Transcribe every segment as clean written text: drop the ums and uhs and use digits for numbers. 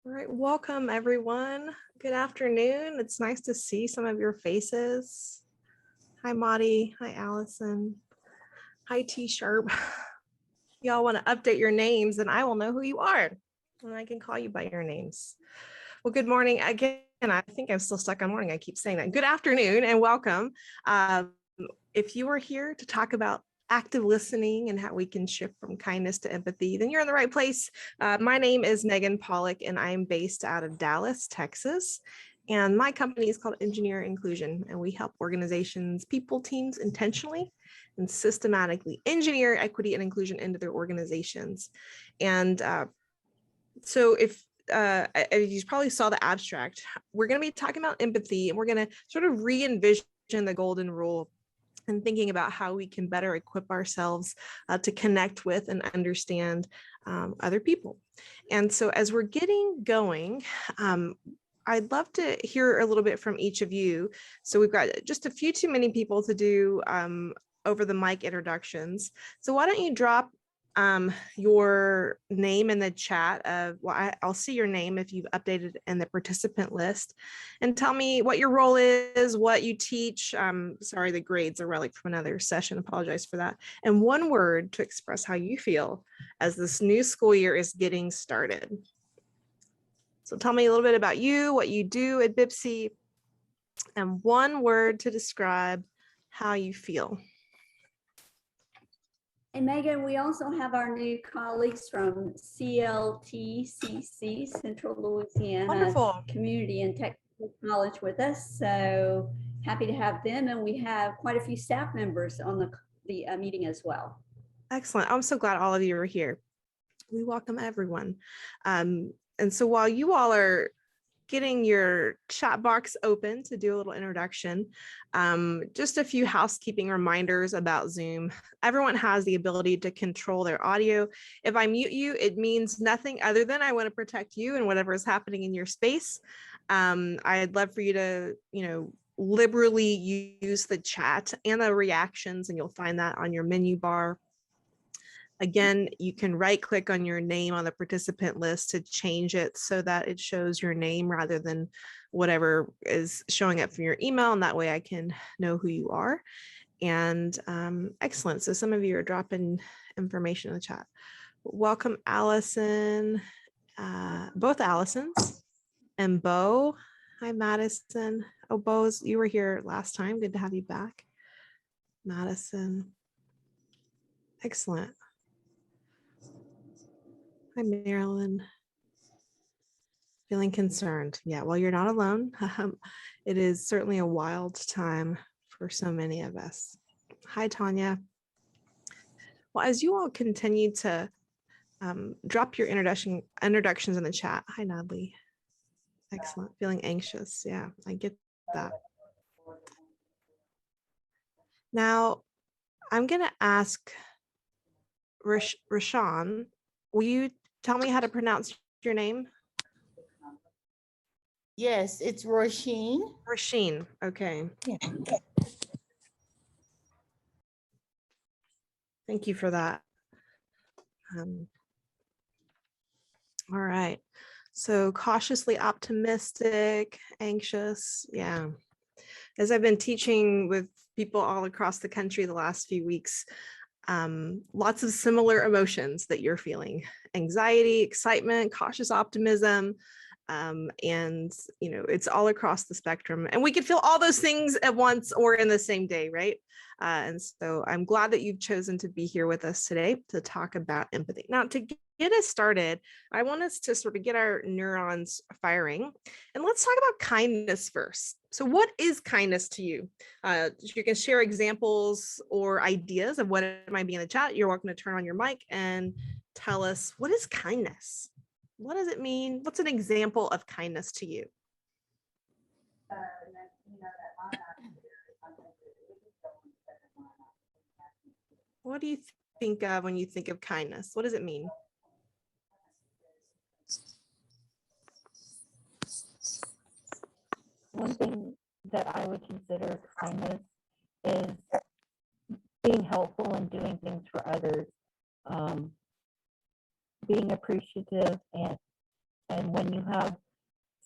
All right, welcome everyone. Good afternoon. It's nice to see some of your faces. Hi, Maudie. Hi, Allison. Hi, T-Sharp. Y'all want to update your names and I will know who you are and I can call you by your names. Well, good morning again. I think I'm still stuck on morning. I keep saying that. Good afternoon and welcome. If you are here to talk about active listening and how we can shift from kindness to empathy, then you're in the right place. My name is Meagan Pollock and I'm based out of Dallas, Texas. And my company is called Engineer Inclusion, and we help organizations, people, teams intentionally and systematically engineer equity and inclusion into their organizations. And so if you probably saw the abstract, we're going to be talking about empathy, and we're going to sort of re-envision the golden rule and thinking about how we can better equip ourselves to connect with and understand other people. And so as we're getting going, I'd love to hear a little bit from each of you. So we've got just a few too many people to do over the mic introductions. So why don't you drop your name in the chat. I'll see your name if you've updated in the participant list, and tell me what your role is, what you teach. Sorry, the grades are relic from another session. Apologize for that. And one word to express how you feel as this new school year is getting started. So tell me a little bit about you, what you do at BIPSI, and one word to describe how you feel. And Megan, we also have our new colleagues from CLTCC, Central Louisiana Wonderful. Community and Technical College with us. So happy to have them. And we have quite a few staff members on the meeting as well. Excellent. I'm so glad all of you are here. We welcome everyone. And so while you all are getting your chat box open to do a little introduction, just a few housekeeping reminders about Zoom. Everyone has the ability to control their audio. If I mute you, it means nothing other than I want to protect you and whatever is happening in your space. I'd love for you to, liberally use the chat and the reactions, and you'll find that on your menu bar. Again, you can right click on your name on the participant list to change it so that it shows your name rather than whatever is showing up from your email. And that way I can know who you are. And excellent. So some of you are dropping information in the chat. Welcome, Allison, both Allisons, and Bo. Hi, Madison. Oh, Bo, you were here last time. Good to have you back. Madison. Excellent. Hi, Marilyn. Feeling concerned. Yeah, well, you're not alone. It is certainly a wild time for so many of us. Hi, Tanya. Well, as you all continue to drop your introductions in the chat. Hi, Natalie. Excellent. Feeling anxious. Yeah, I get that. Now, I'm going to ask Rashawn, will you tell me how to pronounce your name? Yes, it's Roisin. Roisin, okay. Yeah. Thank you for that. All right. So cautiously optimistic, anxious. Yeah. As I've been teaching with people all across the country the last few weeks, lots of similar emotions that you're feeling: anxiety, excitement, cautious optimism. And it's all across the spectrum, and we can feel all those things at once or in the same day, right? And so I'm glad that you've chosen to be here with us today to talk about empathy. Now, to get us started, I want us to sort of get our neurons firing, and let's talk about kindness first. So what is kindness to you? You can share examples or ideas of what it might be in the chat. You're welcome to turn on your mic and tell us, what is kindness? What does it mean? What's an example of kindness to you? What do you think of when you think of kindness? What does it mean? One thing that I would consider kindness is being helpful and doing things for others, being appreciative and And when you have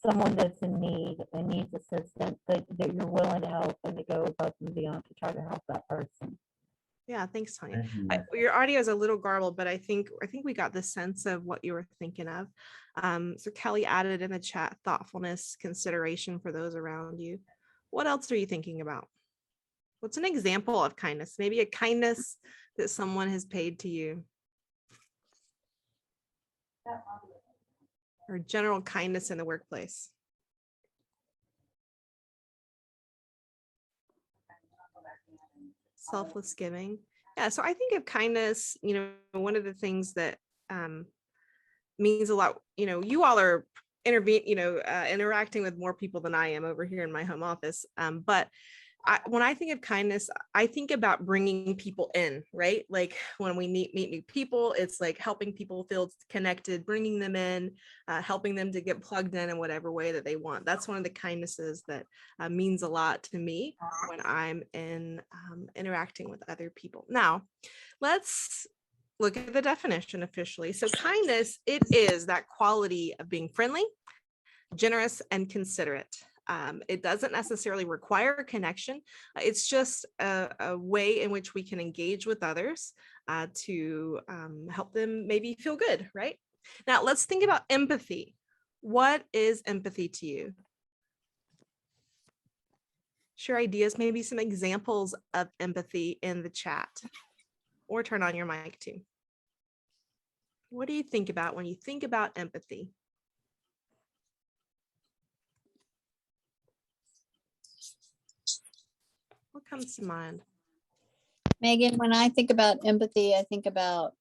someone that's in need and needs assistance, that you're willing to help and to go above and beyond to try to help that person. Yeah, thanks, Tanya. Your audio is a little garbled, but I think we got the sense of what you were thinking of. So Kelly added in the chat thoughtfulness, consideration for those around you. What else are you thinking about? What's an example of kindness? Maybe a kindness that someone has paid to you. Or general kindness in the workplace. Selfless giving. Yeah, so I think of kindness, one of the things that means a lot, you all are interacting with more people than I am over here in my home office. But when I think of kindness, I think about bringing people in, right? Like when we meet new people, it's like helping people feel connected, bringing them in, helping them to get plugged in whatever way that they want. That's one of the kindnesses that means a lot to me when I'm interacting with other people. Now, let's look at the definition officially. So kindness, it is that quality of being friendly, generous, and considerate. It doesn't necessarily require a connection. It's just a way in which we can engage with others to help them maybe feel good, right? Now, let's think about empathy. What is empathy to you? Share ideas, maybe some examples of empathy in the chat, or turn on your mic too. What do you think about when you think about empathy? What comes to mind? Megan, when I think about empathy, I think about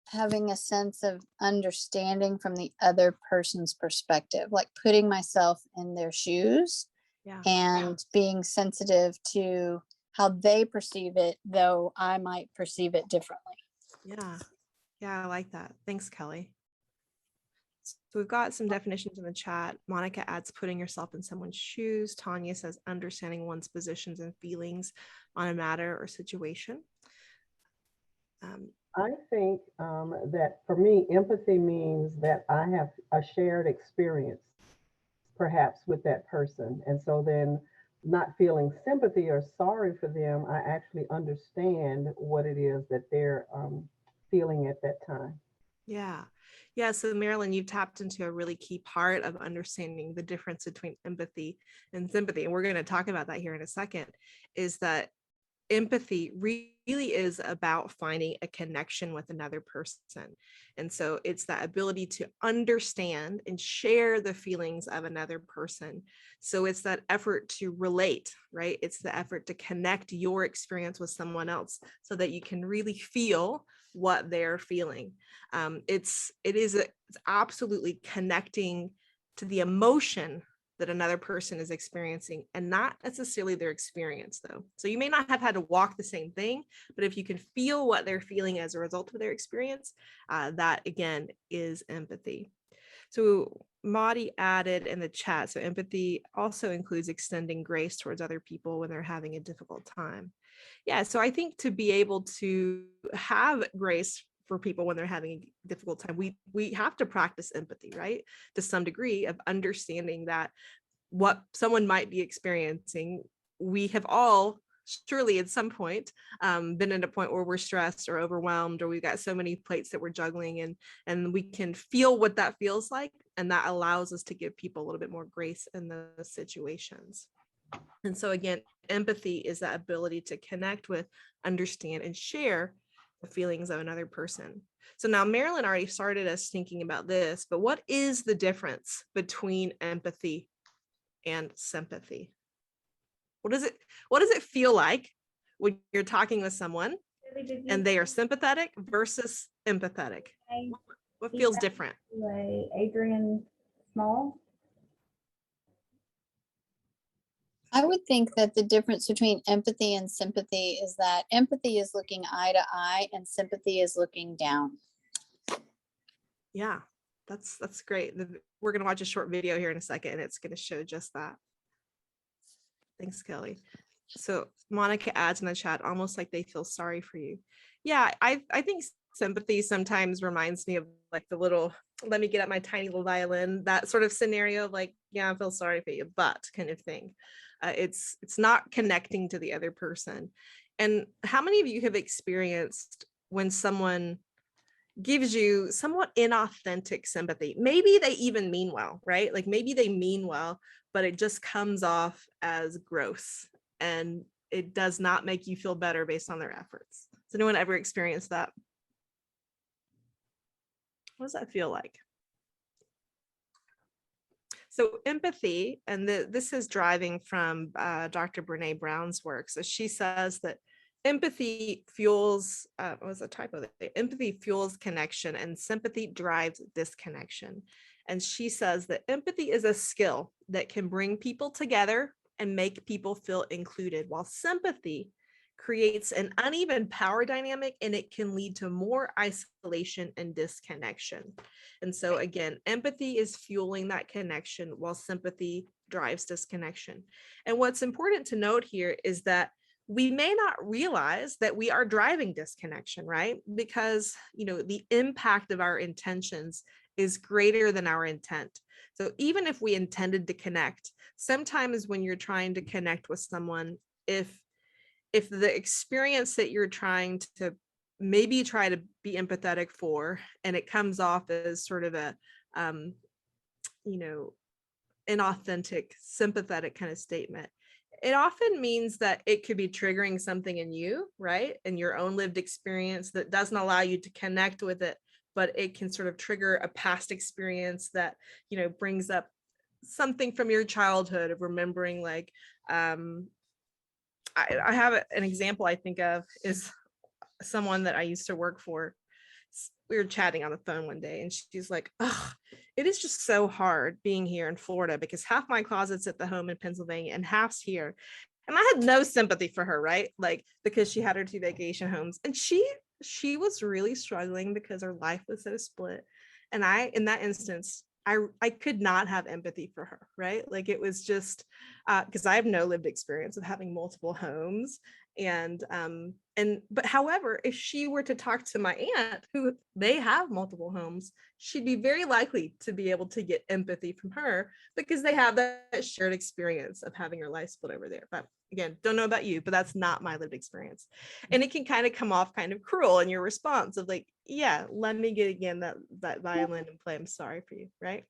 having a sense of understanding from the other person's perspective, like putting myself in their shoes and being sensitive to how they perceive it, though I might perceive it differently. Yeah, I like that. Thanks, Kelly. So we've got some definitions in the chat. Monica adds putting yourself in someone's shoes. Tanya says understanding one's positions and feelings on a matter or situation. I think that for me, empathy means that I have a shared experience, perhaps with that person. And so then not feeling sympathy or sorry for them, I actually understand what it is that they're feeling at that time. Yeah. So Marilyn, you've tapped into a really key part of understanding the difference between empathy and sympathy. And we're going to talk about that here in a second, is that empathy really is about finding a connection with another person. And so it's that ability to understand and share the feelings of another person. So it's that effort to relate, right? It's the effort to connect your experience with someone else so that you can really feel what they're feeling. It's absolutely connecting to the emotion that another person is experiencing, and not necessarily their experience though. So you may not have had to walk the same thing, but if you can feel what they're feeling as a result of their experience, that again is empathy. So Maudie added in the chat, so empathy also includes extending grace towards other people when they're having a difficult time. Yeah, so I think to be able to have grace for people when they're having a difficult time, we have to practice empathy, right? To some degree of understanding that what someone might be experiencing, we have all surely at some point been at a point where we're stressed or overwhelmed, or we've got so many plates that we're juggling, and we can feel what that feels like, and that allows us to give people a little bit more grace in those situations. And so again, empathy is that ability to connect with, understand, and share the feelings of another person. So now Marilyn already started us thinking about this, but what is the difference between empathy and sympathy? What does it feel like when you're talking with someone and they are sympathetic versus empathetic? What feels different? Adrian Small. I would think that the difference between empathy and sympathy is that empathy is looking eye to eye and sympathy is looking down. Yeah, that's great. We're going to watch a short video here in a second, and it's going to show just that. Thanks, Kelly. So Monica adds in the chat, almost like they feel sorry for you. Yeah, I think sympathy sometimes reminds me of like the little let me get out my tiny little violin, that sort of scenario of like, yeah, I feel sorry for you, but kind of thing. It's not connecting to the other person. And how many of you have experienced when someone gives you somewhat inauthentic sympathy? Maybe they even mean well, right? Like maybe they mean well, but it just comes off as gross and it does not make you feel better based on their efforts. Has anyone ever experienced that? What does that feel like? So empathy, and this is driving from Dr. Brene Brown's work. So she says that empathy fuels, what was the typo there? Empathy fuels connection and sympathy drives disconnection. And she says that empathy is a skill that can bring people together and make people feel included, while sympathy creates an uneven power dynamic and it can lead to more isolation and disconnection. And so again, empathy is fueling that connection while sympathy drives disconnection. And what's important to note here is that we may not realize that we are driving disconnection, right? Because, you know, the impact of our intentions is greater than our intent. So even if we intended to connect, sometimes when you're trying to connect with someone, if the experience that you're trying to maybe try to be empathetic for, and it comes off as sort of a, you know, inauthentic, sympathetic kind of statement, it often means that it could be triggering something in you, right? In your own lived experience that doesn't allow you to connect with it, but it can sort of trigger a past experience that, you know, brings up something from your childhood of remembering like, I have an example I think of is someone that I used to work for. We were chatting on the phone one day and she's like, oh, it is just so hard being here in Florida because half my closet's at the home in Pennsylvania and half's here. And I had no sympathy for her, right? Like, because she had her 2 vacation homes and she was really struggling because her life was so split. And in that instance, I could not have empathy for her, right? Like it was just because I have no lived experience of having multiple homes. But however, if she were to talk to my aunt who they have multiple homes, she'd be very likely to be able to get empathy from her because they have that shared experience of having her life split over there. But again, don't know about you, but that's not my lived experience. And it can kind of come off kind of cruel in your response of like, yeah, let me get again that violin and play I'm sorry for you, right?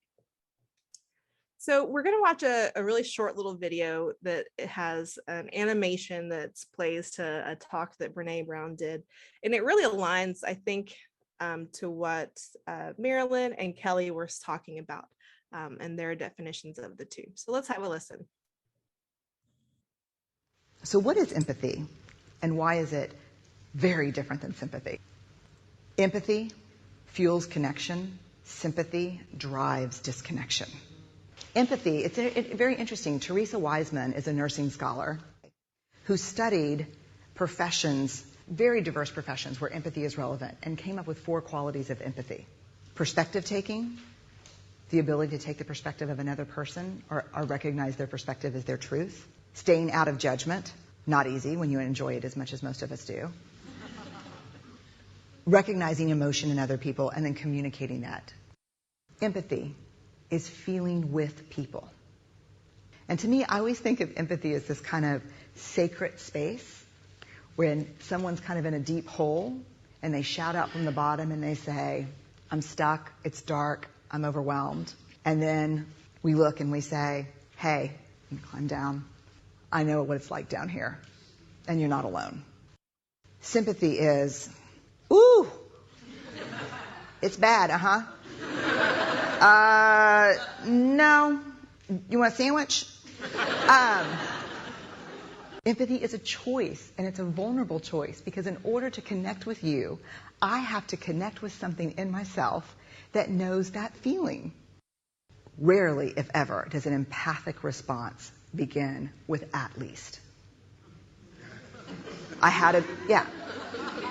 So we're going to watch a really short little video that has an animation that's plays to a talk that Brene Brown did. And it really aligns, I think, to what Marilyn and Kelly were talking about and their definitions of the two. So let's have a listen. So what is empathy and why is it very different than sympathy? Empathy fuels connection. Sympathy drives disconnection. Empathy, it's very interesting. Teresa Wiseman is a nursing scholar who studied professions, very diverse professions where empathy is relevant, and came up with 4 qualities of empathy. Perspective taking, the ability to take the perspective of another person or recognize their perspective as their truth. Staying out of judgment, not easy when you enjoy it as much as most of us do. Recognizing emotion in other people and then communicating that. Empathy is feeling with people. And to me, I always think of empathy as this kind of sacred space when someone's kind of in a deep hole and they shout out from the bottom and they say, I'm stuck, it's dark, I'm overwhelmed. And then we look and we say, hey, you can climb down. I know what it's like down here, and you're not alone. Sympathy is, ooh, it's bad, no. You want a sandwich? Empathy is a choice, and it's a vulnerable choice, because in order to connect with you, I have to connect with something in myself that knows that feeling. Rarely, if ever, does an empathic response begin with at least. Yeah.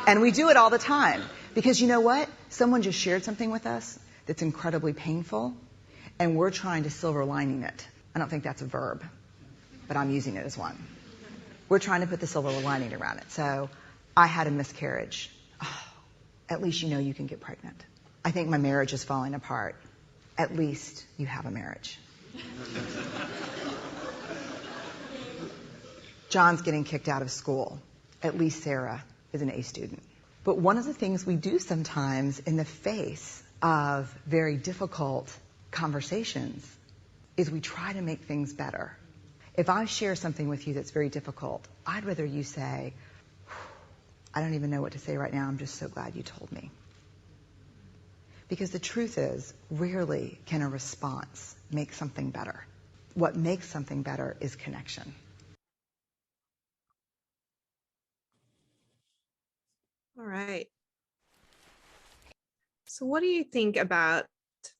And we do it all the time. Because you know what? Someone just shared something with us that's incredibly painful, and we're trying to silver lining it. I don't think that's a verb, but I'm using it as one. We're trying to put the silver lining around it. So I had a miscarriage. Oh, at least you know you can get pregnant. I think my marriage is falling apart. At least you have a marriage. John's getting kicked out of school. At least Sarah is an A student. But one of the things we do sometimes in the face of very difficult conversations is we try to make things better. If I share something with you that's very difficult, I'd rather you say, I don't even know what to say right now. I'm just so glad you told me. Because the truth is, rarely can a response make something better. What makes something better is connection. All right. So what do you think about,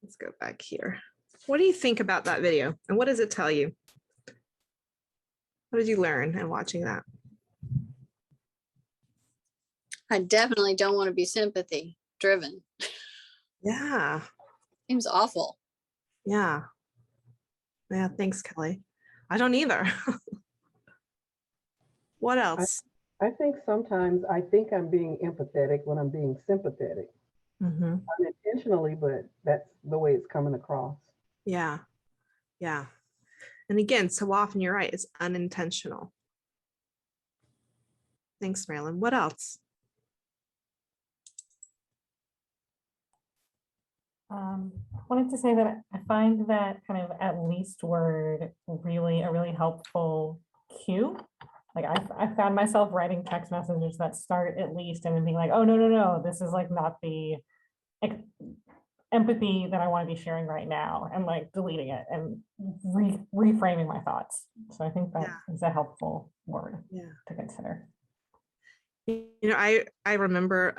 let's go back here. What do you think about that video? And what does it tell you? What did you learn in watching that? I definitely don't want to be sympathy driven. Yeah. Seems awful. Yeah. Yeah. Thanks, Kelly. I don't either. What else? I think sometimes I think I'm being empathetic when I'm being sympathetic. Mm-hmm. Unintentionally, but that's the way it's coming across. Yeah. Yeah. And again, so often you're right, it's unintentional. Thanks, Marilyn. What else? I wanted to say that I find that kind of at least word really a really helpful cue. Like I found myself writing text messages that start at least and then being like, oh, no, this is like not the empathy that I want to be sharing right now, and like deleting it and reframing my thoughts. So I think that is a helpful word to consider. You know, I remember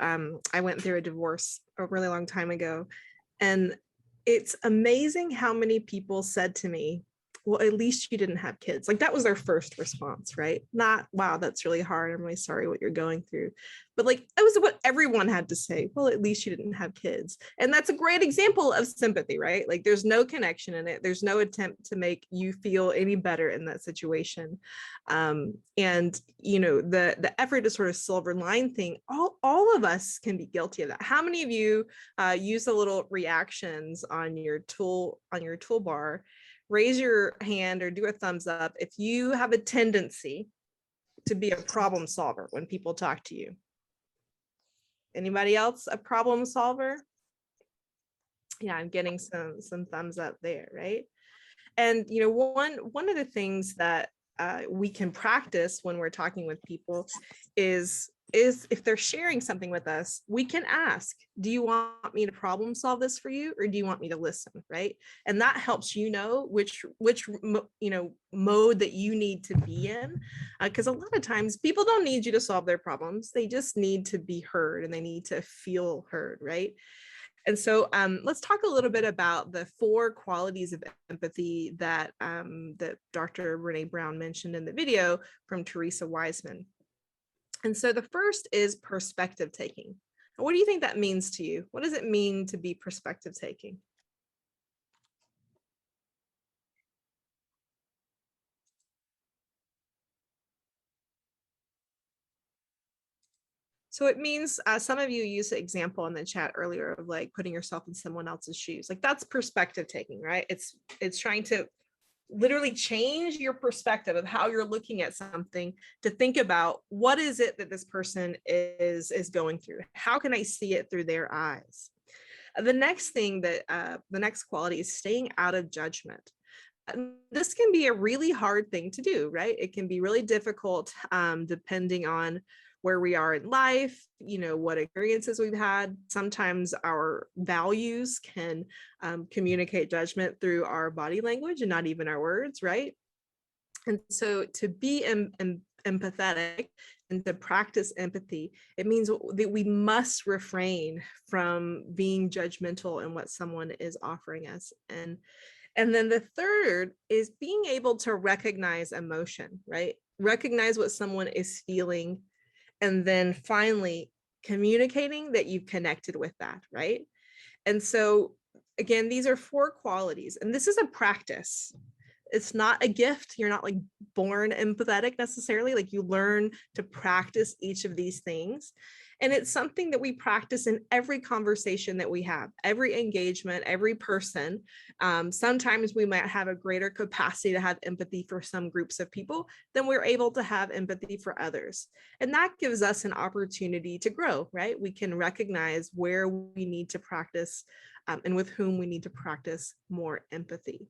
I went through a divorce a really long time ago, and it's amazing how many people said to me, well, at least you didn't have kids. Like that was their first response, right? Not, wow, that's really hard. I'm really sorry what you're going through. But like, that was what everyone had to say. Well, at least you didn't have kids. And that's a great example of sympathy, right? Like there's no connection in it. There's no attempt to make you feel any better in that situation. And, you know, the effort to sort of silver line thing, all of us can be guilty of that. How many of you use the little reactions on your toolbar? Raise your hand or do a thumbs up if you have a tendency to be a problem solver when people talk to you. Anybody else a problem solver? Yeah, I'm getting some thumbs up there, right? And you know, one of the things that we can practice when we're talking with people is if they're sharing something with us, we can ask, do you want me to problem solve this for you, or do you want me to listen, right? And that helps you know which mode that you need to be in, because a lot of times people don't need you to solve their problems. They just need to be heard and they need to feel heard, right? And so let's talk a little bit about the 4 qualities of empathy that that Dr. Brene Brown mentioned in the video from Teresa Wiseman. And so the first is perspective taking. What do you think that means to you? What does it mean to be perspective taking? So it means some of you used the example in the chat earlier of like putting yourself in someone else's shoes. Like that's perspective taking, right? It's trying to literally change your perspective of how you're looking at something to think about what is it that this person is going through? How can I see it through their eyes? The next thing that the next quality is staying out of judgment. This can be a really hard thing to do, right? It can be really difficult depending on where we are in life, you know, what experiences we've had. Sometimes our values can communicate judgment through our body language and not even our words, right? And so to be empathetic and to practice empathy, it means that we must refrain from being judgmental in what someone is offering us. And then the third is being able to recognize emotion, right? Recognize what someone is feeling. And then finally, communicating that you've connected with that, right? And so, again, these are 4 qualities, and this is a practice. it's not a gift. You're not like born empathetic necessarily. Like you learn to practice each of these things. And it's something that we practice in every conversation that we have, every engagement, every person. Sometimes we might have a greater capacity to have empathy for some groups of people than we're able to have empathy for others. And that gives us an opportunity to grow, right? We can recognize where we need to practice and with whom we need to practice more empathy.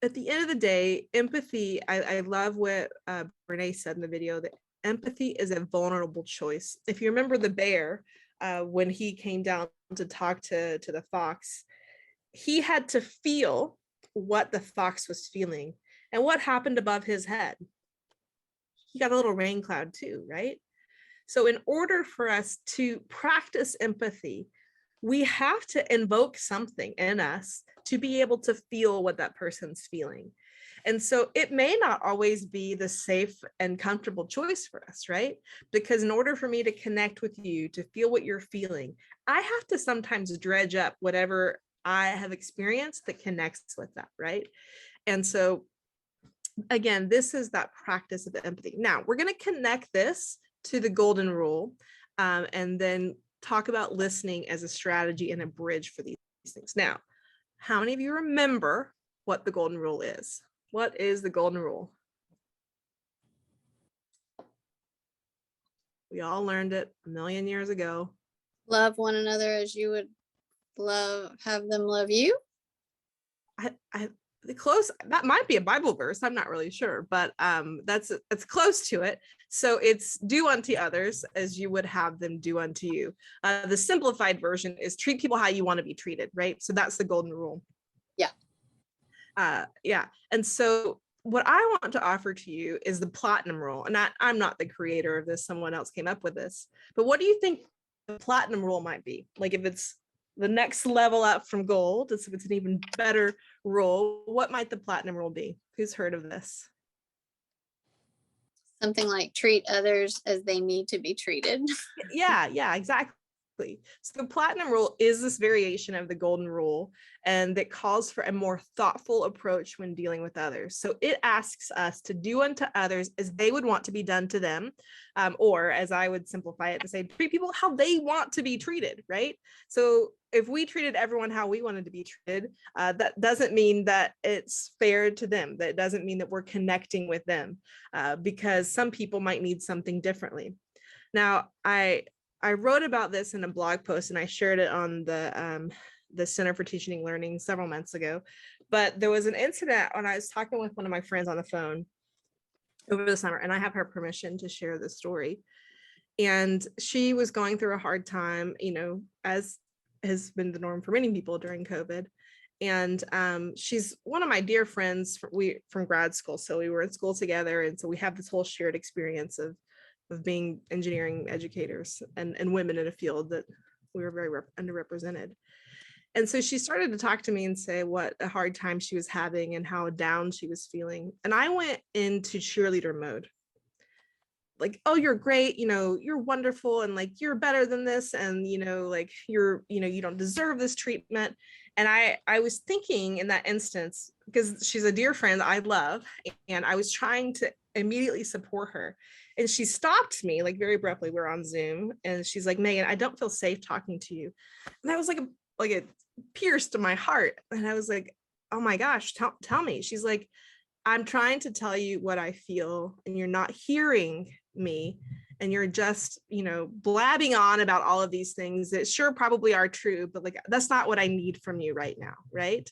At the end of the day, empathy, I love what Renee said in the video, that empathy is a vulnerable choice. If you remember the bear, when he came down to talk to the fox, he had to feel what the fox was feeling. And what happened above his head? He got a little rain cloud too, right? So in order for us to practice empathy, we have to invoke something in us to be able to feel what that person's feeling. And so it may not always be the safe and comfortable choice for us, right? Because in order for me to connect with you, to feel what you're feeling, I have to sometimes dredge up whatever I have experienced that connects with that, right? And so again, this is that practice of empathy. Now, we're going to connect this to the golden rule and then talk about listening as a strategy and a bridge for these things. Now, how many of you remember what the golden rule is? What is the golden rule? We all learned it a million years ago. Love one another as you would have them love you. Close, that might be a Bible verse, I'm not really sure, but that's close to it. So it's do unto others as you would have them do unto you. The simplified version is treat people how you want to be treated, right? So that's the golden rule. Yeah. And so what I want to offer to you is the platinum rule. And I'm not the creator of this, someone else came up with this, but what do you think the platinum rule might be? Like if it's the next level up from gold, if it's an even better rule, what might the platinum rule be? Who's heard of this? Something like treat others as they need to be treated. Yeah, exactly. So the platinum rule is this variation of the golden rule, and that calls for a more thoughtful approach when dealing with others. So it asks us to do unto others as they would want to be done to them, or as I would simplify it to say, treat people how they want to be treated, right? So if we treated everyone how we wanted to be treated, that doesn't mean that it's fair to them. That doesn't mean that we're connecting with them, because some people might need something differently. Now, I wrote about this in a blog post and I shared it on the Center for Teaching and Learning several months ago. But there was an incident when I was talking with one of my friends on the phone over the summer, and I have her permission to share the story. And she was going through a hard time, as has been the norm for many people during COVID. And she's one of my dear friends from grad school. So we were in school together. And so we have this whole shared experience of being engineering educators and women in a field that we were very underrepresented. And so she started to talk to me and say what a hard time she was having and how down she was feeling. And I went into cheerleader mode. Like, oh, you're great, you're wonderful, and like you're better than this, and like you're, you don't deserve this treatment. And I was thinking in that instance, because she's a dear friend I love, and I was trying to immediately support her. And she stopped me like very abruptly. We're on Zoom, and she's like, Megan, I don't feel safe talking to you. And I was like it pierced my heart. And I was like, oh my gosh, tell me. She's like, I'm trying to tell you what I feel, and you're not hearing me, and you're just, blabbing on about all of these things that sure probably are true, but like that's not what I need from you right now, right?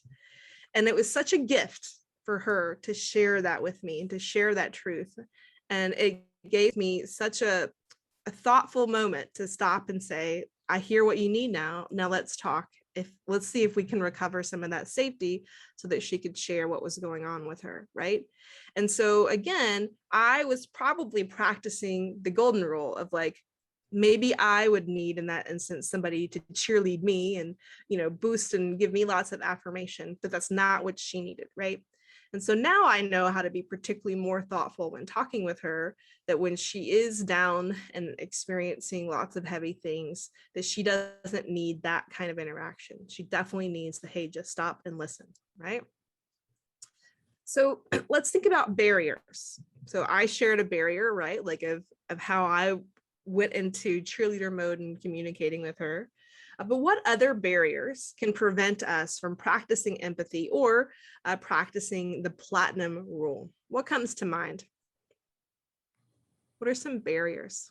And it was such a gift for her to share that with me and to share that truth. And it gave me such a thoughtful moment to stop and say, I hear what you need now. Now let's talk. Let's see if we can recover some of that safety so that she could share what was going on with her, right? And so again, I was probably practicing the golden rule of like, maybe I would need in that instance somebody to cheerlead me and, boost and give me lots of affirmation, but that's not what she needed, right? And so now I know how to be particularly more thoughtful when talking with her, that when she is down and experiencing lots of heavy things, that she doesn't need that kind of interaction. She definitely needs the, hey, just stop and listen, right? So let's think about barriers. So I shared a barrier, right? Like of how I went into cheerleader mode and communicating with her. But what other barriers can prevent us from practicing empathy or practicing the platinum rule? What comes to mind? What are some barriers?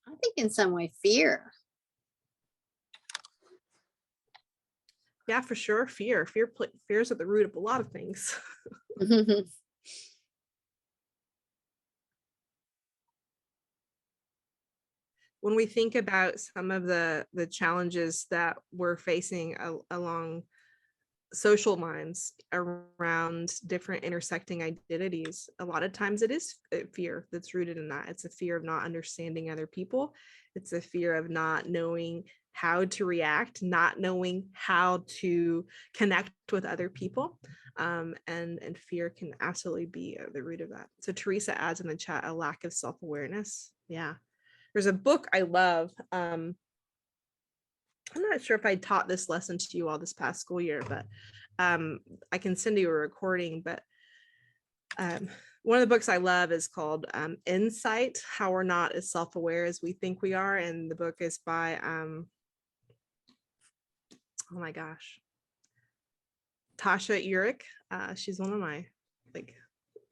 I think in some way fear. Yeah, for sure. Fear is at the root of a lot of things. When we think about some of the challenges that we're facing along social lines around different intersecting identities, a lot of times it is fear that's rooted in that. It's a fear of not understanding other people. It's a fear of not knowing how to react, not knowing how to connect with other people. And fear can absolutely be the root of that. So Teresa adds in the chat, a lack of self-awareness. Yeah. There's a book I love. I'm not sure if I taught this lesson to you all this past school year, but I can send you a recording. But one of the books I love is called Insight, How We're Not as Self-Aware as We Think We Are. And the book is by, oh my gosh, Tasha Eurich. She's one of my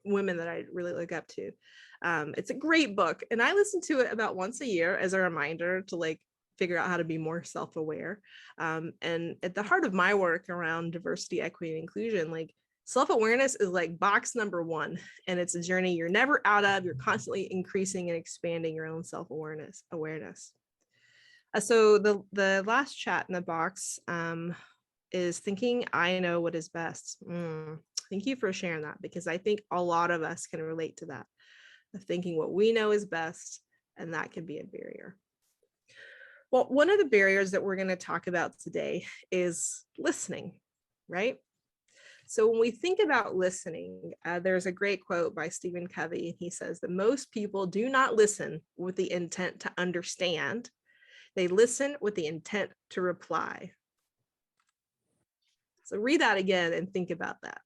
women that I really look up to. It's a great book. And I listen to it about once a year as a reminder to figure out how to be more self-aware. And at the heart of my work around diversity, equity, and inclusion, self-awareness is box number one. And it's a journey you're never out of. You're constantly increasing and expanding your own self-awareness. So the last chat in the box is thinking I know what is best. Thank you for sharing that, because I think a lot of us can relate to that, of thinking what we know is best, and that can be a barrier. Well, one of the barriers that we're going to talk about today is listening, right? So when we think about listening, there's a great quote by Stephen Covey. He says that most people do not listen with the intent to understand. They listen with the intent to reply. So read that again and think about that.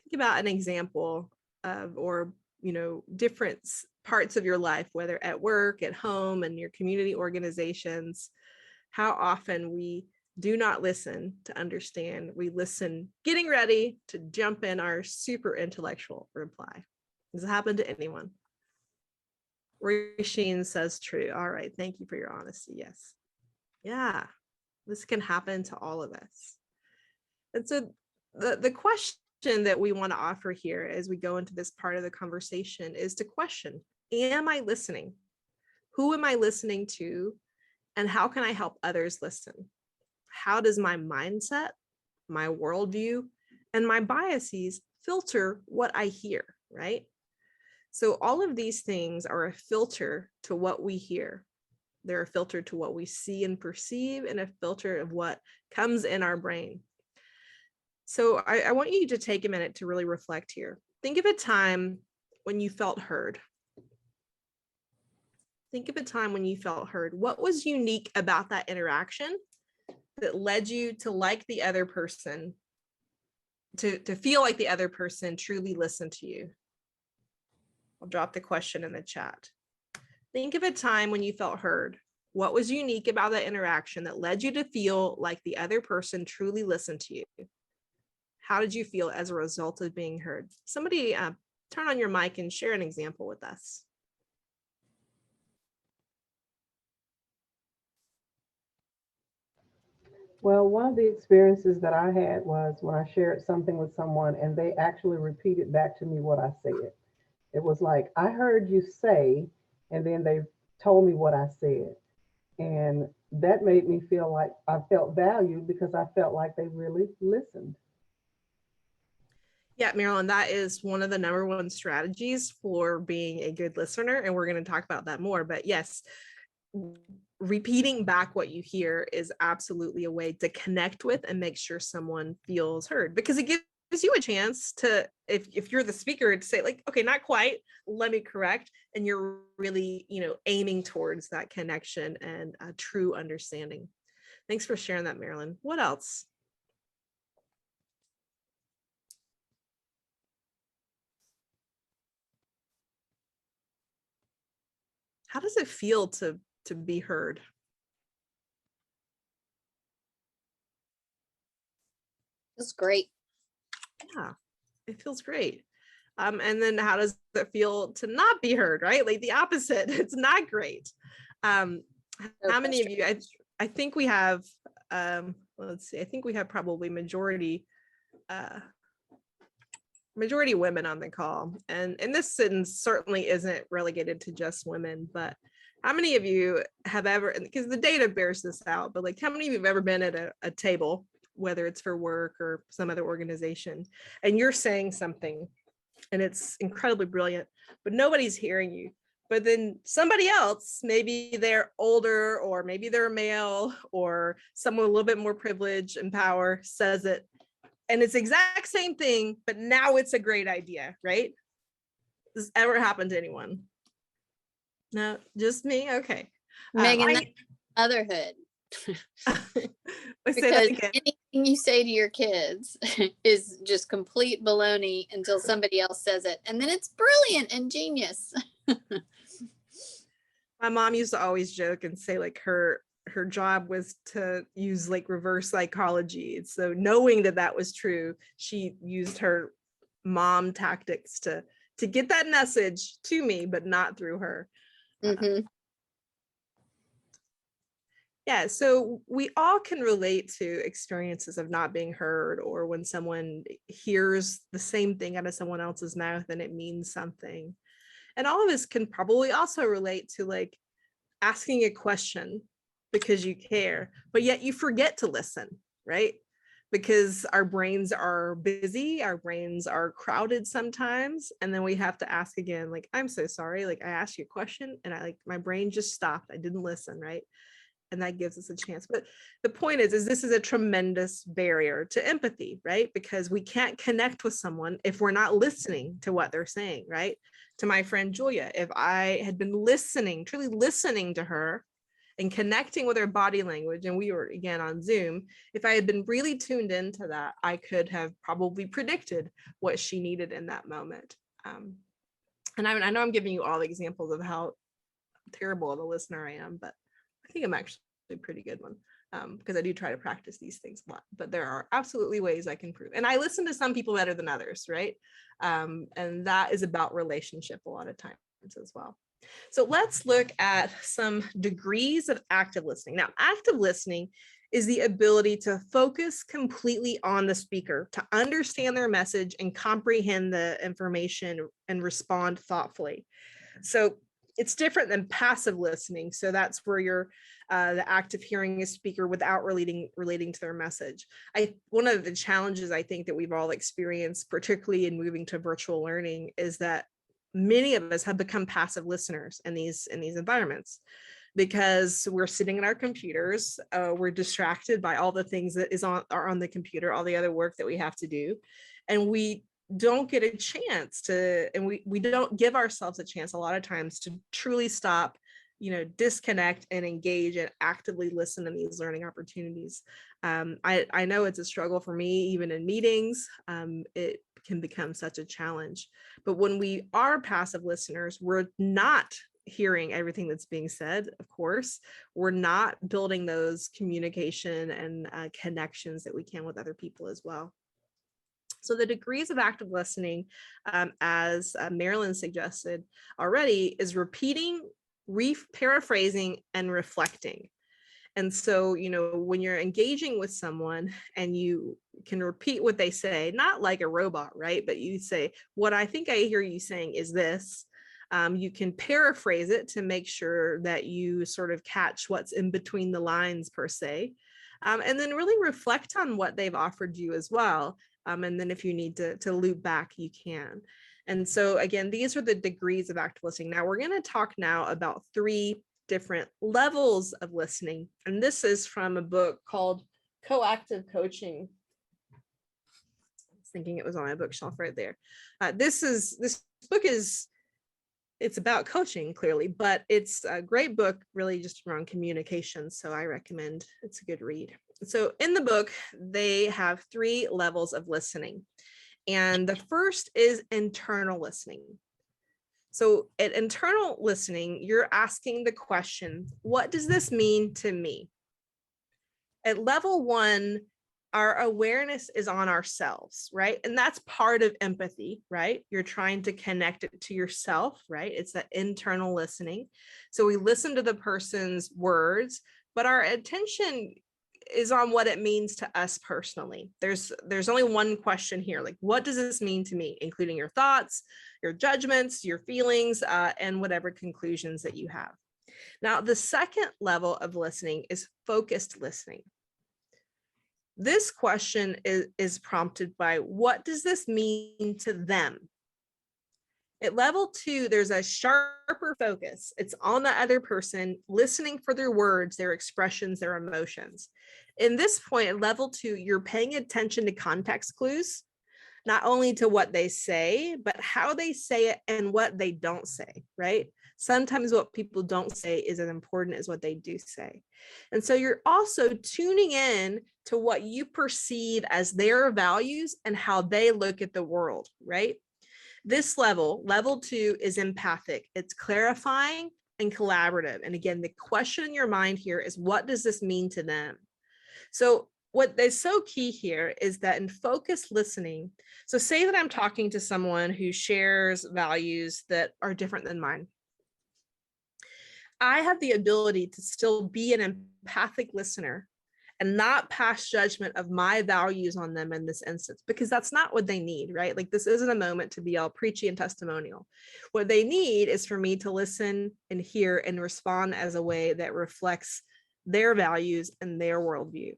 Think about an example of, or different parts of your life, whether at work, at home, and your community organizations, how often we do not listen to understand. We listen getting ready to jump in our super intellectual reply. Does it happen to anyone? Rasheen says true. All right. Thank you for your honesty. Yes. Yeah. This can happen to all of us. And so the question that we want to offer here as we go into this part of the conversation is to question, am I listening? Who am I listening to? And how can I help others listen? How does my mindset, my worldview, and my biases filter what I hear, right? So all of these things are a filter to what we hear. They're a filter to what we see and perceive, and a filter of what comes in our brain. So I want you to take a minute to really reflect here. Think of a time when you felt heard. Think of a time when you felt heard. What was unique about that interaction that led you to like the other person, to feel like the other person truly listened to you? I'll drop the question in the chat. Think of a time when you felt heard. What was unique about that interaction that led you to feel like the other person truly listened to you? How did you feel as a result of being heard? Somebody turn on your mic and share an example with us. Well, one of the experiences that I had was when I shared something with someone and they actually repeated back to me what I said. It was like, I heard you say, and then they told me what I said. And that made me feel like I felt valued because I felt like they really listened. Yeah, Marilyn, that is one of the number one strategies for being a good listener. And we're going to talk about that more. But yes, repeating back what you hear is absolutely a way to connect with and make sure someone feels heard, because it gives you a chance to, if you're the speaker, to say okay, not quite, let me correct. And you're really, aiming towards that connection and a true understanding. Thanks for sharing that, Marilyn. What else? How does it feel to be heard? It's great. Yeah, it feels great. And then how does it feel to not be heard, right? Like the opposite. It's not great. How many of you, I think we have, let's see, I think we have probably majority women on the call. And this sentence certainly isn't relegated to just women, but how many of you have ever, because the data bears this out, but like how many of you have ever been at a table, whether it's for work or some other organization, and you're saying something and it's incredibly brilliant, but nobody's hearing you. But then somebody else, maybe they're older, or maybe they're a male, or someone a little bit more privilege and power says it, and it's the exact same thing, but now it's a great idea, right? Does this ever happen to anyone? No, just me? Okay. Meagan, that's motherhood. I say that Because again. anything you say to your kids is just complete baloney until somebody else says it. And then it's brilliant and genius. My mom used to always joke and say like her job was to use like reverse psychology. So knowing that that was true, she used her mom tactics to get that message to me, but not through her. Mhm. Yeah, so we all can relate to experiences of not being heard, or when someone hears the same thing out of someone else's mouth and it means something. And all of us can probably also relate to like asking a question because you care, but yet you forget to listen, right? Because our brains are busy, our brains are crowded sometimes, and then we have to ask again, like, I'm so sorry, like I asked you a question and I like my brain just stopped, I didn't listen, right? And that gives us a chance. But the point is this is a tremendous barrier to empathy, right? Because we can't connect with someone if we're not listening to what they're saying, right? To my friend Julia, if I had been listening, truly listening to her and connecting with her body language, and we were again on Zoom, if I had been really tuned into that, I could have probably predicted what she needed in that moment. And I know I'm giving you all the examples of how terrible of a listener I am, but I think I'm actually a pretty good one, because I do try to practice these things a lot, but there are absolutely ways I can improve. And I listen to some people better than others, right? And that is about relationship a lot of times as well. So let's look at some degrees of active listening. Now, active listening is the ability to focus completely on the speaker, to understand their message and comprehend the information and respond thoughtfully. So it's different than passive listening. So that's where you're the active hearing a speaker without relating to their message. One of the challenges I think that we've all experienced, particularly in moving to virtual learning, is that many of us have become passive listeners in these environments, because we're sitting at our computers, we're distracted by all the things that are on the computer, all the other work that we have to do, and we don't get a chance to, and we don't give ourselves a chance a lot of times to truly stop, disconnect and engage and actively listen to these learning opportunities. I know it's a struggle for me, even in meetings. It can become such a challenge. But when we are passive listeners, we're not hearing everything that's being said. Of course, we're not building those communication and connections that we can with other people as well. So the degrees of active listening, as Marilyn suggested already, is repeating, paraphrasing, and reflecting. And so, when you're engaging with someone and you can repeat what they say, not like a robot, right? But you say, what I think I hear you saying is this. You can paraphrase it to make sure that you sort of catch what's in between the lines per se. And then really reflect on what they've offered you as well. And then if you need to loop back, you can. And so again, these are the degrees of active listening. Now we're going to talk now about 3 different levels of listening. And this is from a book called Coactive Coaching. I was thinking it was on my bookshelf right there. This book is it's about coaching clearly, but it's a great book really just around communication. So I recommend, it's a good read. So in the book, they have 3 levels of listening. And the first is internal listening. So at internal listening, you're asking the question, what does this mean to me? At level 1, our awareness is on ourselves, right? And that's part of empathy, right? You're trying to connect it to yourself, right? It's that internal listening. So we listen to the person's words, but our attention is on what it means to us personally. There's only one question here, like, what does this mean to me, including your thoughts, your judgments, your feelings, and whatever conclusions that you have. Now, the second level of listening is focused listening. This question is prompted by, what does this mean to them? At level 2, there's a sharper focus. It's on the other person, listening for their words, their expressions, their emotions. In this point, at level 2, you're paying attention to context clues, not only to what they say, but how they say it and what they don't say, right? Sometimes what people don't say is as important as what they do say. And so you're also tuning in to what you perceive as their values and how they look at the world, right? This level 2, is empathic. It's clarifying and collaborative. And again, the question in your mind here is, what does this mean to them? So what is so key here is that in focused listening, so say that I'm talking to someone who shares values that are different than mine. I have the ability to still be an empathic listener and not pass judgment of my values on them in this instance, because that's not what they need, right? Like, this isn't a moment to be all preachy and testimonial. What they need is for me to listen and hear and respond as a way that reflects their values and their worldview.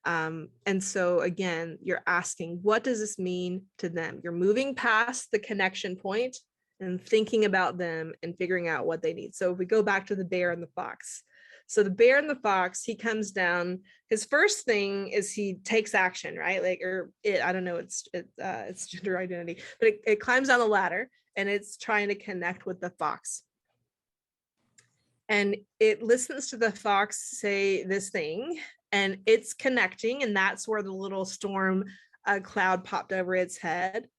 And so again, you're asking, what does this mean to them? You're moving past the connection point and thinking about them and figuring out what they need. So if we go back to the bear and the fox. So the bear and the fox, he comes down, his first thing is he takes action, right? Like, or it, I don't know, it's gender identity, but it climbs down the ladder and it's trying to connect with the fox. And it listens to the fox say this thing, and it's connecting, and that's where the little storm cloud popped over its head.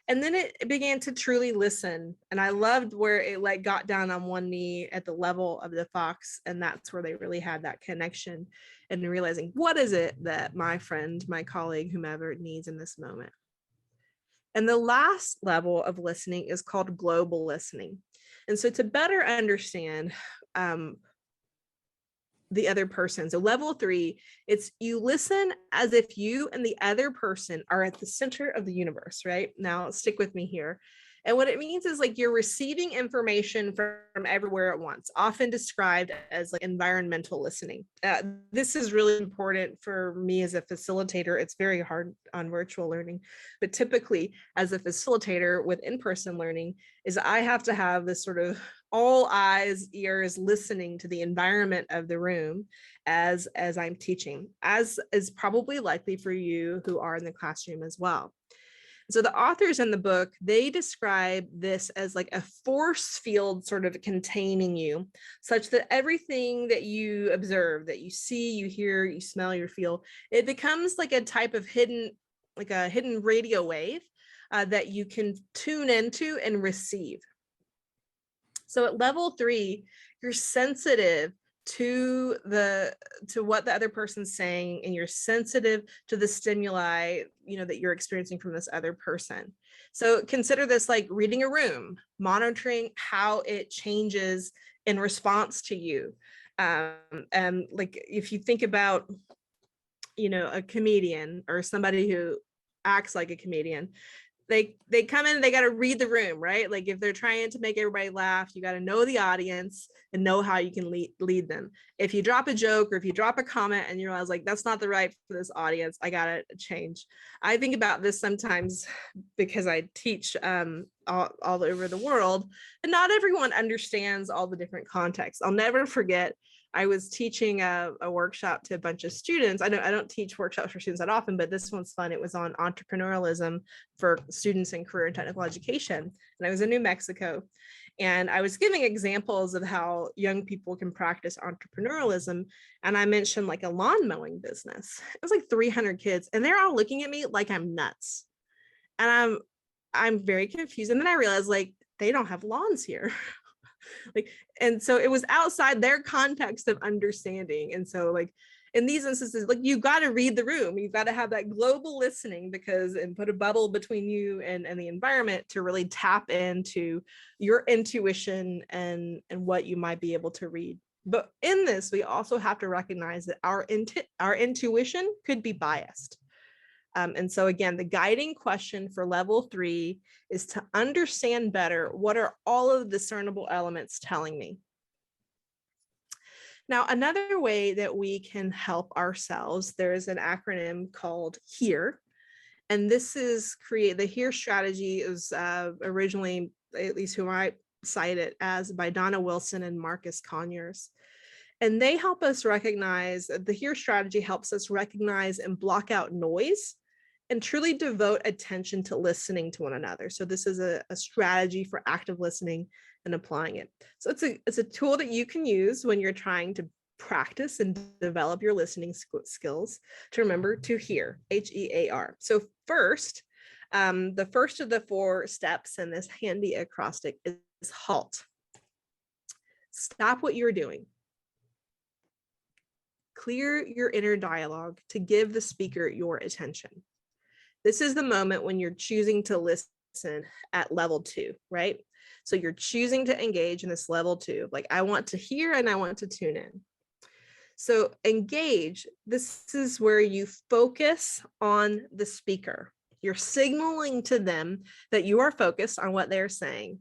And then it began to truly listen. And I loved where it like got down on one knee at the level of the fox. And that's where they really had that connection and realizing, what is it that my friend, my colleague, whomever needs in this moment? And the last level of listening is called global listening. And so to better understand the other person. So level 3, it's you listen as if you and the other person are at the center of the universe, right? Now stick with me here. And what it means is like you're receiving information from everywhere at once, often described as like environmental listening. This is really important for me as a facilitator. It's very hard on virtual learning, but typically as a facilitator with in-person learning is I have to have this sort of all eyes, ears listening to the environment of the room as I'm teaching, as is probably likely for you who are in the classroom as well. So the authors in the book, they describe this as like a force field sort of containing you, such that everything that you observe, that you see, you hear, you smell, you feel, it becomes like a type of hidden, like a hidden radio wave that you can tune into and receive. So at level 3, you're sensitive to what the other person's saying, and you're sensitive to the stimuli, that you're experiencing from this other person. So consider this like reading a room, monitoring how it changes in response to you. And like if you think about, a comedian or somebody who acts like a comedian, they come in and they got to read the room, right? Like if they're trying to make everybody laugh, you got to know the audience and know how you can lead them. If you drop a joke or if you drop a comment and you realize like, that's not the right for this audience, I got to change. I think about this sometimes because I teach all over the world, and not everyone understands all the different contexts. I'll never forget I was teaching a workshop to a bunch of students. I don't teach workshops for students that often, but this one's fun. It was on entrepreneurialism for students in career and technical education. And I was in New Mexico. And I was giving examples of how young people can practice entrepreneurialism. And I mentioned like a lawn mowing business. It was like 300 kids, and they're all looking at me like I'm nuts. And I'm very confused. And then I realized like they don't have lawns here. Like, and so it was outside their context of understanding. And so like in these instances, like you've got to read the room, you've got to have that global listening, because and put a bubble between you and the environment to really tap into your intuition and what you might be able to read. But in this, we also have to recognize that our intuition could be biased. And so again, the guiding question for level 3 is to understand better, what are all of the discernible elements telling me? Now, another way that we can help ourselves, there is an acronym called HEAR. And this is the HEAR strategy is originally, at least who I cite it as, by Donna Wilson and Marcus Conyers. And they help us recognize, the HEAR strategy helps us recognize and block out noise and truly devote attention to listening to one another. So this is a strategy for active listening and applying it. So it's a tool that you can use when you're trying to practice and develop your listening skills, to remember to hear, HEAR. So first, the first of the 4 steps in this handy acrostic is halt. Stop what you're doing. Clear your inner dialogue to give the speaker your attention. This is the moment when you're choosing to listen at level 2, right? So you're choosing to engage in this level 2, like I want to hear and I want to tune in. So engage, this is where you focus on the speaker. You're signaling to them that you are focused on what they're saying.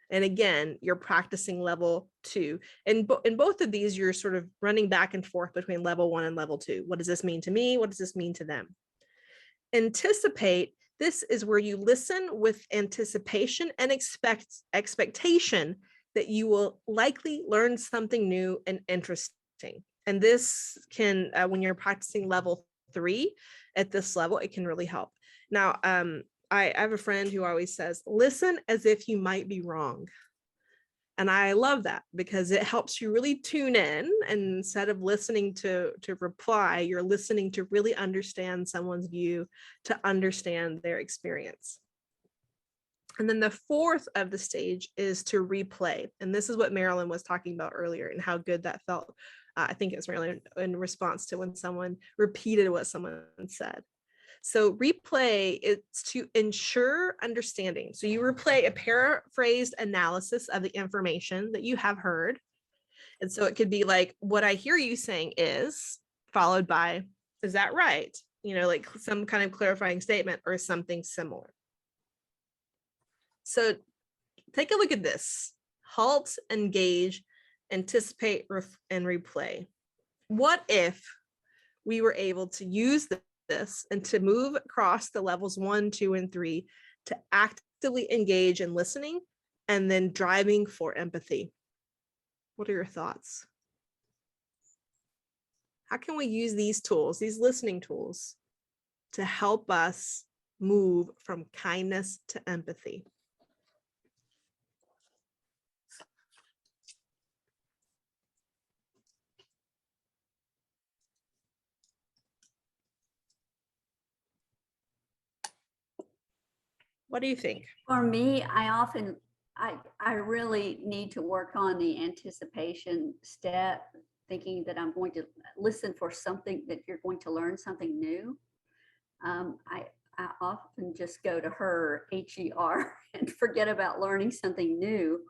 And again, you're practicing level 2. And in both of these, you're sort of running back and forth between level 1 and level 2. What does this mean to me? What does this mean to them? Anticipate, this is where you listen with anticipation and expectation that you will likely learn something new and interesting. And this can, when you're practicing level 3 at this level, it can really help. Now, I have a friend who always says, listen as if you might be wrong. And I love that because it helps you really tune in, and instead of listening to reply, you're listening to really understand someone's view, to understand their experience. And then the 4th of the stage is to replay. And this is what Marilyn was talking about earlier and how good that felt. I think it was Marilyn in response to when someone repeated what someone said. So replay is to ensure understanding. So you replay a paraphrased analysis of the information that you have heard. And so it could be like, what I hear you saying is, followed by, is that right? You know, like some kind of clarifying statement or something similar. So take a look at this. Halt, engage, anticipate, and replay. What if we were able to use this and to move across the levels 1, 2, and 3 to actively engage in listening and then driving for empathy? What are your thoughts? How can we use these tools, these listening tools, to help us move from kindness to empathy? What do you think? For me, I really need to work on the anticipation step, thinking that I'm going to listen for something, that you're going to learn something new. I often just go to her, HER, and forget about learning something new.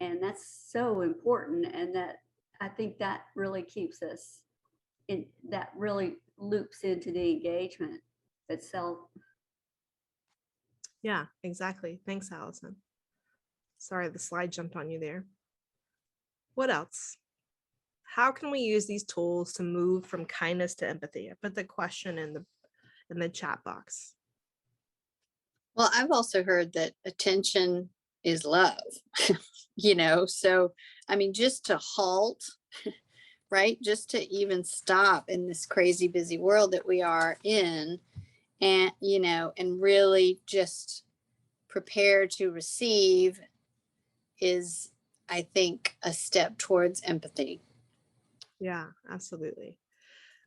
And that's so important. And that I think that really keeps us in, that really loops into the engagement itself. Yeah, exactly. Thanks, Allison. Sorry, the slide jumped on you there. What else? How can we use these tools to move from kindness to empathy? I put the question in the chat box. Well, I've also heard that attention is love, you know, so I mean, just to halt right? Just to even stop in this crazy busy world that we are in, and, you know, and really just prepare to receive is, I think, a step towards empathy. Yeah, absolutely.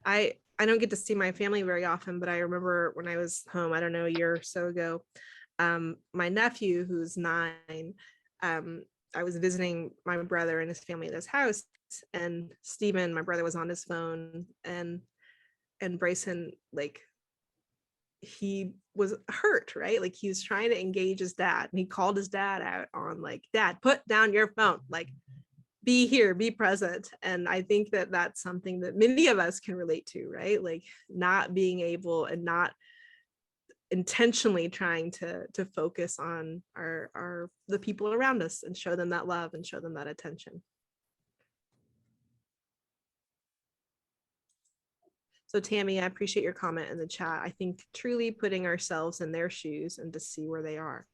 I don't get to see my family very often, but I remember when I was home, I don't know, a year or so ago, my nephew, who's 9, I was visiting my brother and his family at his house, and Stephen, my brother, was on his phone, and Bryson, like, he was hurt, right? Like, he was trying to engage his dad, and he called his dad out on, like, "Dad, put down your phone, like, be here, be present." And I think that that's something that many of us can relate to, right? Like, not being able and not intentionally trying to focus on our the people around us and show them that love and show them that attention. So Tammy, I appreciate your comment in the chat. I think truly putting ourselves in their shoes and to see where they are.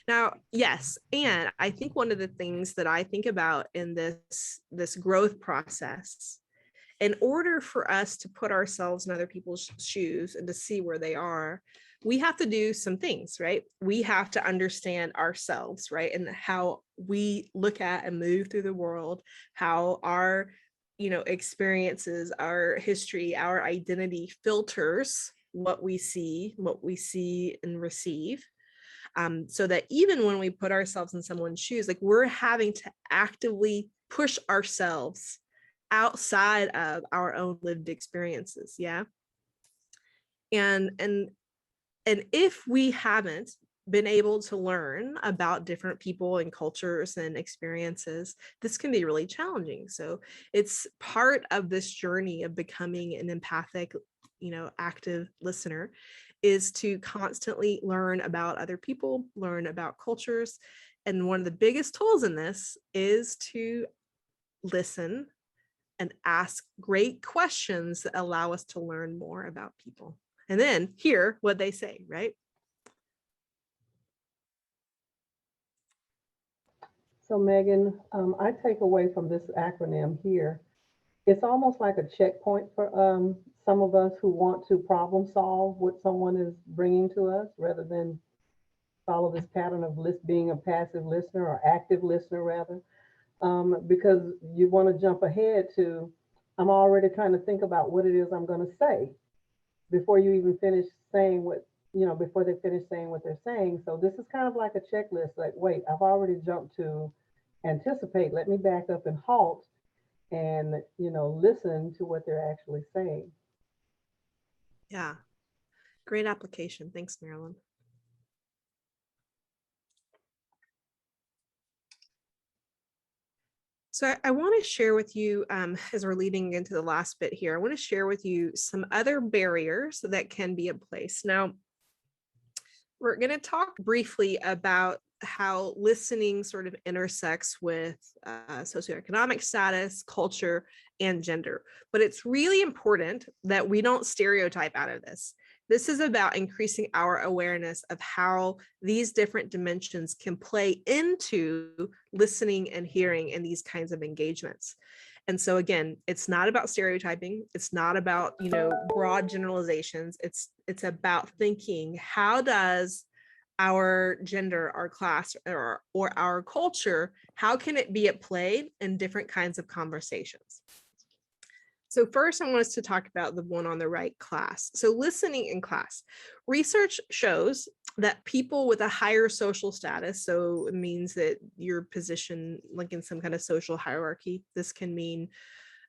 Now, yes, and I think one of the things that I think about in this growth process, in order for us to put ourselves in other people's shoes and to see where they are, we have to do some things, right? We have to understand ourselves, right? And how we look at and move through the world, how our, experiences, our history, our identity filters what we see and receive. So that even when we put ourselves in someone's shoes, like, we're having to actively push ourselves outside of our own lived experiences. Yeah. And if we haven't been able to learn about different people and cultures and experiences, this can be really challenging. So it's part of this journey of becoming an empathic, active listener, is to constantly learn about other people, learn about cultures. And one of the biggest tools in this is to listen and ask great questions that allow us to learn more about people, and then hear what they say, right? So Megan, I take away from this acronym here, it's almost like a checkpoint for some of us who want to problem solve what someone is bringing to us, rather than follow this pattern of being a passive listener or active listener rather, because you want to jump ahead to, I'm already trying to think about what it is I'm going to say before you even finish saying before they finish saying what they're saying. So this is kind of like a checklist, like, wait, I've already jumped to anticipate, let me back up and halt and, listen to what they're actually saying. Yeah. Great application. Thanks, Marilyn. So I want to share with you, as we're leading into the last bit here, I want to share with you some other barriers that can be in place. Now, we're going to talk briefly about how listening sort of intersects with socioeconomic status, culture, and gender. But it's really important that we don't stereotype out of this. This is about increasing our awareness of how these different dimensions can play into listening and hearing in these kinds of engagements. And so again, it's not about stereotyping. It's not about, broad generalizations. It's about thinking, how does our gender, our class, or our culture, how can it be at play in different kinds of conversations? So first, I want us to talk about the one on the right, class. So listening in class. Research shows that people with a higher social status, so it means that your position, like in some kind of social hierarchy, this can mean,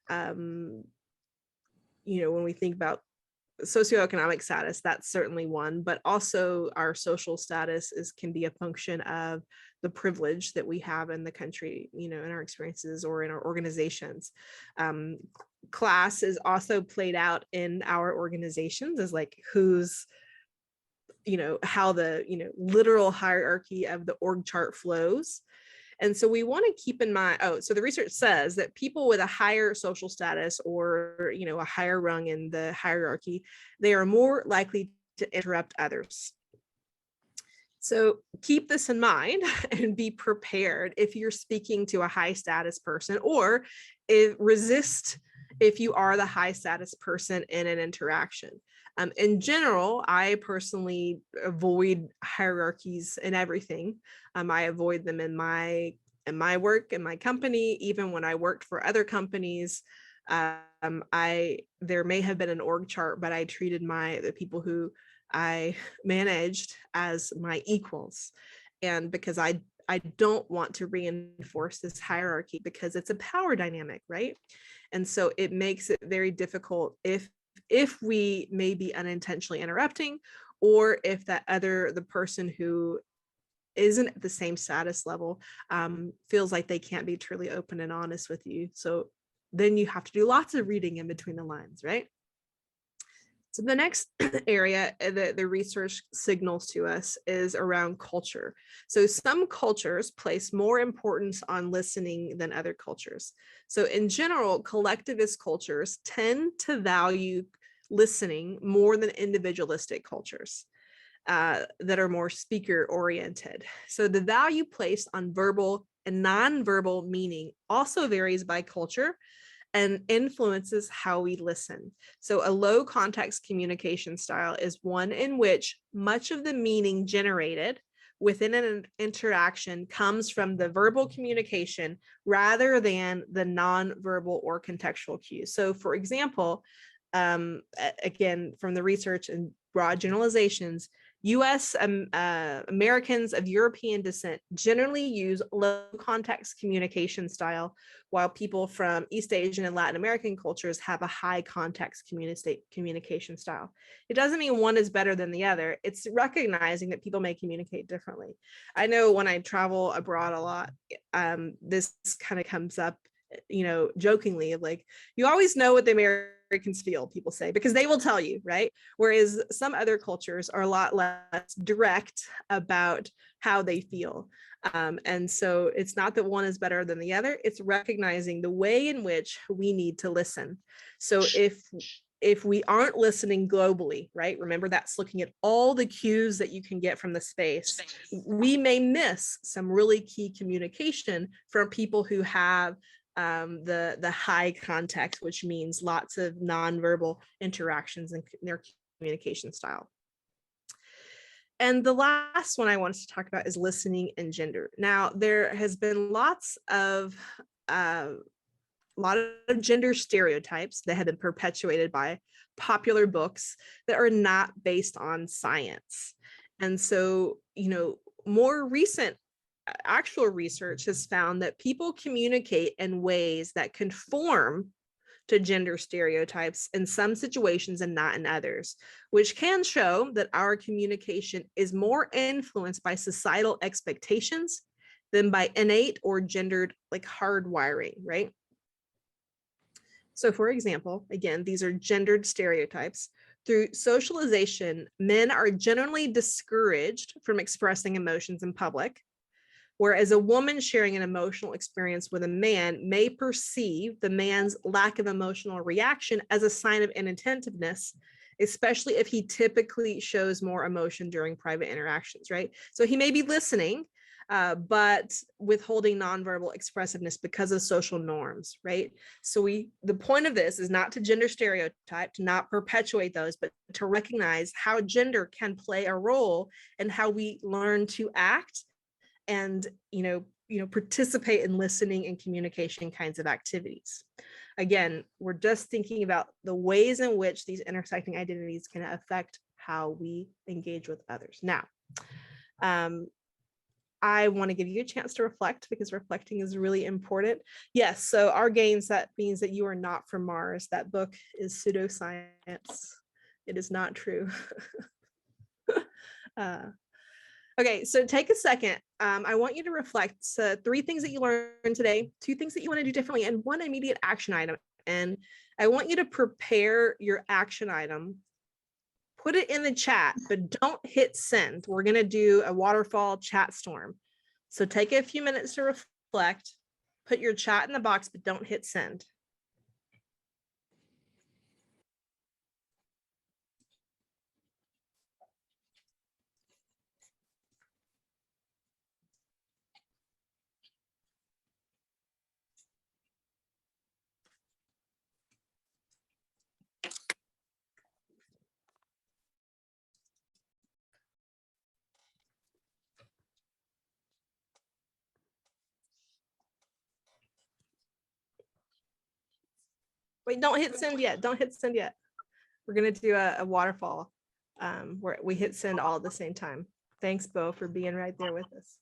when we think about socioeconomic status, that's certainly one, but also our social status can be a function of the privilege that we have in the country, in our experiences or in our organizations. Class is also played out in our organizations as like who's, how the, literal hierarchy of the org chart flows. And so we want to keep in mind, so the research says that people with a higher social status or, a higher rung in the hierarchy, they are more likely to interrupt others. So keep this in mind and be prepared if you're speaking to a high status person, or resist if you are the high status person in an interaction. In general, I personally avoid hierarchies in everything. I avoid them in my work, in my company, even when I worked for other companies. There may have been an org chart, but I treated the people who I managed as my equals. And because I don't want to reinforce this hierarchy, because it's a power dynamic, right? And so it makes it very difficult if we may be unintentionally interrupting, or if the person who isn't at the same status level feels like they can't be truly open and honest with you. So then you have to do lots of reading in between the lines, right? So the next area that the research signals to us is around culture. So some cultures place more importance on listening than other cultures. So in general, collectivist cultures tend to value listening more than individualistic cultures that are more speaker oriented. So the value placed on verbal and nonverbal meaning also varies by culture and influences how we listen. So a low context communication style is one in which much of the meaning generated within an interaction comes from the verbal communication rather than the nonverbal or contextual cues. So for example, again, from the research and broad generalizations, US Americans of European descent generally use low context communication style, while people from East Asian and Latin American cultures have a high context communication style. It doesn't mean one is better than the other. It's recognizing that people may communicate differently. I know when I travel abroad a lot, this kind of comes up, jokingly, like, you always know what the Americans feel, people say, because they will tell you, right? Whereas some other cultures are a lot less direct about how they feel. And so it's not that one is better than the other, it's recognizing the way in which we need to listen. So if we aren't listening globally, right? Remember, that's looking at all the cues that you can get from the space. We may miss some really key communication from people who have the high context, which means lots of nonverbal interactions in their communication style. And the last one I wanted to talk about is listening and gender. Now, there has been lots of gender stereotypes that have been perpetuated by popular books that are not based on science. And so, more recent actual research has found that people communicate in ways that conform to gender stereotypes in some situations and not in others, which can show that our communication is more influenced by societal expectations than by innate or gendered, like, hardwiring, right? So for example, again, these are gendered stereotypes. Through socialization, men are generally discouraged from expressing emotions in public, whereas a woman sharing an emotional experience with a man may perceive the man's lack of emotional reaction as a sign of inattentiveness, especially if he typically shows more emotion during private interactions, right? So he may be listening, but withholding nonverbal expressiveness because of social norms, right? So the point of this is not to gender stereotype, to not perpetuate those, but to recognize how gender can play a role in how we learn to act and participate in listening and communication kinds of activities. Again, we're just thinking about the ways in which these intersecting identities can affect how we engage with others. Now, I want to give you a chance to reflect, because reflecting is really important. Yes, so our gains, that means that you are not from Mars. That book is pseudoscience. It is not true. Okay, so take a second. I want you to reflect. So 3 things that you learned today, 2 things that you want to do differently, and 1 immediate action item. And I want you to prepare your action item. Put it in the chat, but don't hit send. We're going to do a waterfall chat storm. So take a few minutes to reflect, put your chat in the box, but don't hit send. Wait, don't hit send yet. Don't hit send yet. We're gonna do a waterfall where we hit send all at the same time. Thanks, Bo, for being right there with us.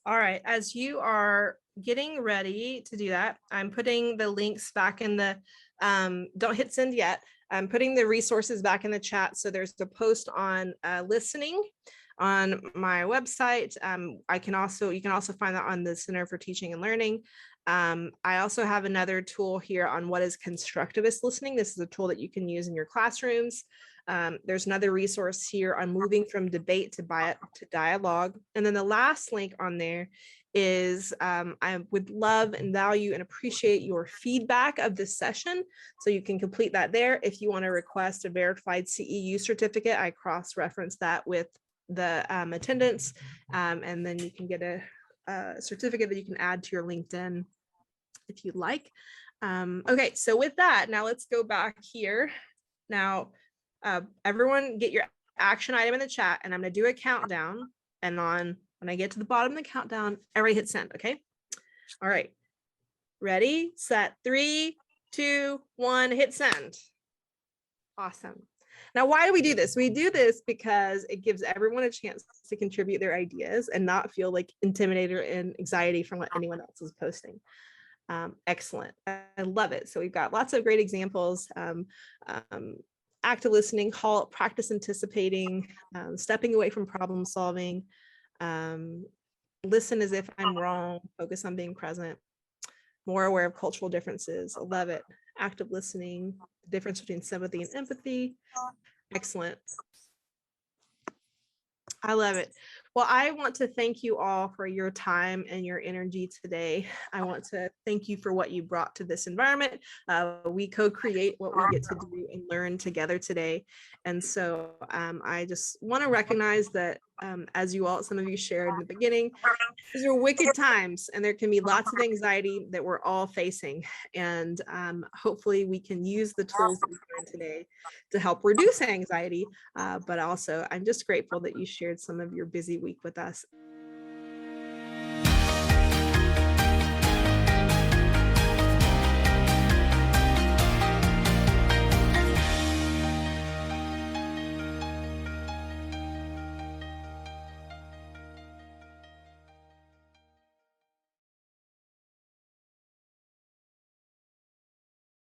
All right, as you are getting ready to do that, I'm putting the links back in the, don't hit send yet. I'm putting the resources back in the chat. So there's the post on listening on my website. You can also find that on the Center for Teaching and Learning. I also have another tool here on what is constructivist listening. This is a tool that you can use in your classrooms. There's another resource here on moving from debate to dialogue. And then the last link on there is I would love and value and appreciate your feedback of this session. So you can complete that there. If you want to request a verified CEU certificate, I cross-reference that with the attendance, and then you can get a certificate that you can add to your LinkedIn if you'd like. Okay, so with that, now let's go back here. Now, everyone get your action item in the chat, and I'm going to do a countdown, and when I get to the bottom of the countdown, everybody hit send. Okay. All right, ready, set, 3, 2, 1, hit send. Awesome. Now, why do we do this? We do this because it gives everyone a chance to contribute their ideas and not feel like intimidated and anxiety from what anyone else is posting. Excellent. I love it. So we've got lots of great examples. Active listening, halt, practice anticipating, stepping away from problem solving, listen as if I'm wrong, focus on being present, more aware of cultural differences. I love it. Active listening, the difference between sympathy and empathy. Excellent. I love it. Well, I want to thank you all for your time and your energy today. I want to thank you for what you brought to this environment. We co-create what we get to do and learn together today. And so I just want to recognize that as some of you shared in the beginning, these are wicked times and there can be lots of anxiety that we're all facing. And hopefully we can use the tools that we learned today to help reduce anxiety. But also, I'm just grateful that you shared some of your busy week with us.